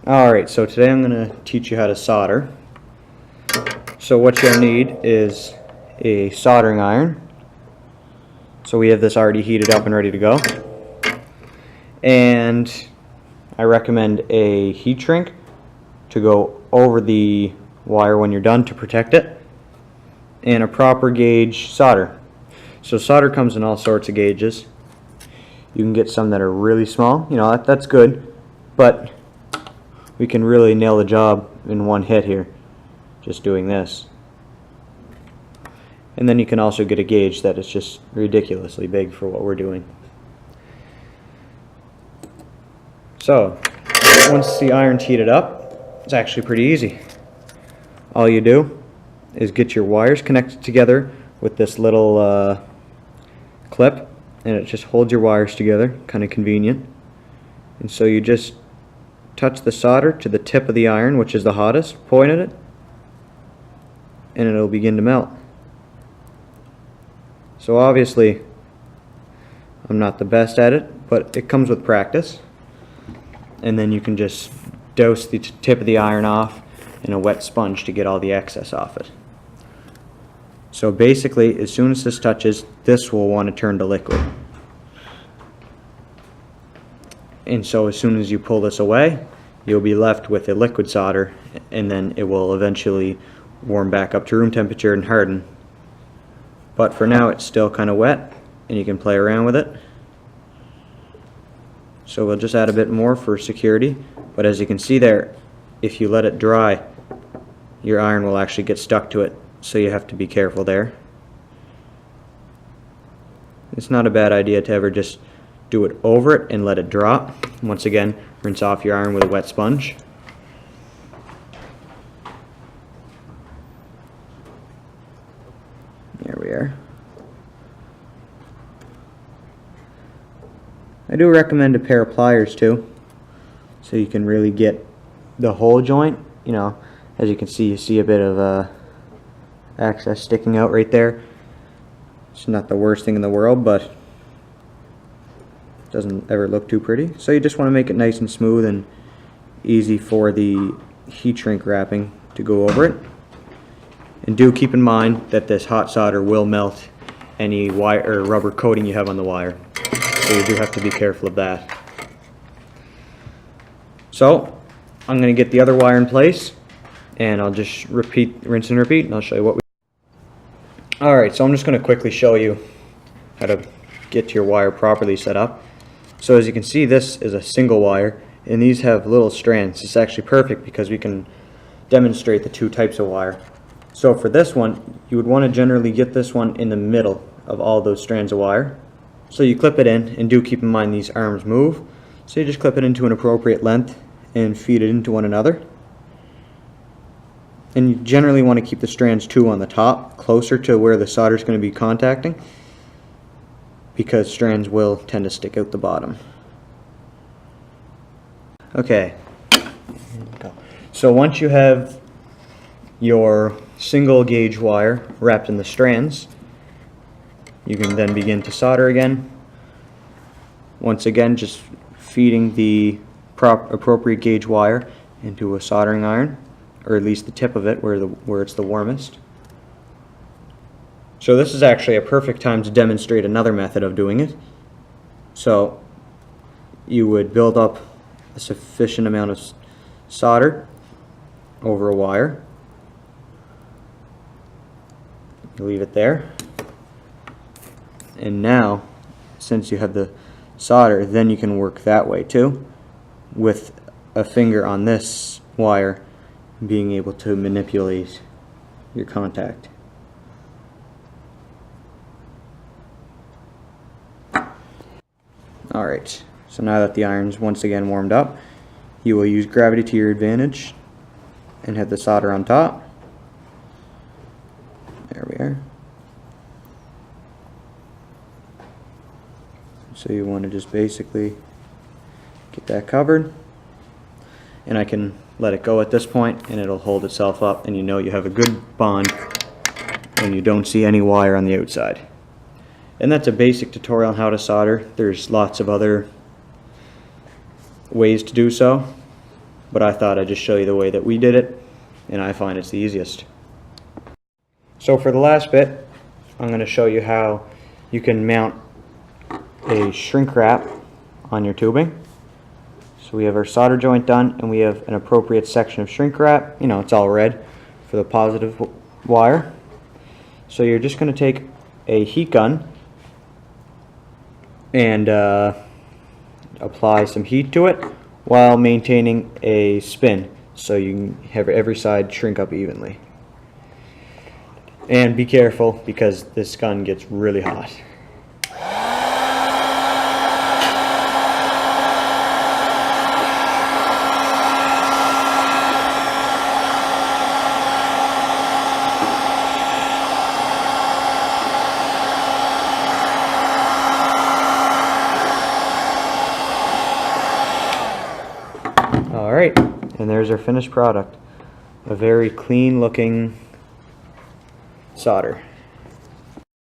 Alright, so today I'm going to teach you how to solder. So what you'll need is a soldering iron. So we have this already heated up and ready to go. And I recommend a heat shrink to go over the wire when you're done to protect it. And a proper gauge solder. So solder comes in all sorts of gauges. You can get some that are really small, that's good, but we can really nail the job in one hit here, just doing this. And then you can also get a gauge that is just ridiculously big for what we're doing. So, once the iron's heated up, it's actually pretty easy. All you do is get your wires connected together with this little clip, and it just holds your wires together, kind of convenient. And so you just touch the solder to the tip of the iron, which is the hottest, point at it, and it'll begin to melt. So obviously I'm not the best at it, but it comes with practice. And then you can just douse the tip of the iron off in a wet sponge to get all the excess off it. So basically, as soon as this touches, this will want to turn to liquid. And so as soon as you pull this away, you'll be left with a liquid solder, and then it will eventually warm back up to room temperature and harden. But for now it's still kind of wet, and you can play around with it. So we'll just add a bit more for security, but as you can see there, if you let it dry, your iron will actually get stuck to it, so you have to be careful there. It's not a bad idea to ever just do it over it and let it drop. Once again, rinse off your iron with a wet sponge. There we are. I do recommend a pair of pliers too, so you can really get the whole joint. As you can see, you see a bit of excess sticking out right there. It's not the worst thing in the world, but it doesn't ever look too pretty. So you just want to make it nice and smooth and easy for the heat shrink wrapping to go over it. And do keep in mind that this hot solder will melt any wire or rubber coating you have on the wire. So you do have to be careful of that. So I'm going to get the other wire in place, and I'll just rinse and repeat, and I'll show you what we do. Alright, so I'm just going to quickly show you how to get your wire properly set up. So as you can see, this is a single wire, and these have little strands. It's actually perfect because we can demonstrate the two types of wire. So for this one, you would want to generally get this one in the middle of all those strands of wire. So you clip it in, and do keep in mind these arms move. So you just clip it into an appropriate length and feed it into one another. And you generally want to keep the strands too on the top, closer to where the solder is going to be contacting, because strands will tend to stick out the bottom. Okay, so once you have your single gauge wire wrapped in the strands, you can then begin to solder again. Once again, just feeding the appropriate gauge wire into a soldering iron, or at least the tip of it where it's the warmest. So this is actually a perfect time to demonstrate another method of doing it. So you would build up a sufficient amount of solder over a wire. You leave it there. And now, since you have the solder, then you can work that way too, with a finger on this wire being able to manipulate your contact. Alright, so now that the iron's once again warmed up, you will use gravity to your advantage and have the solder on top. There we are. So you want to just basically get that covered, and I can let it go at this point and it'll hold itself up, and you have a good bond when you don't see any wire on the outside. And that's a basic tutorial on how to solder. There's lots of other ways to do so. but I thought I'd just show you the way that we did it, and I find it's the easiest. So for the last bit, I'm going to show you how you can mount a shrink wrap on your tubing. So we have our solder joint done, and we have an appropriate section of shrink wrap. You know, it's all red for the positive wire. So you're just going to take a heat gun and apply some heat to it while maintaining a spin, so you can have every side shrink up evenly. And be careful, because this gun gets really hot. Alright, and there's our finished product. A very clean looking solder.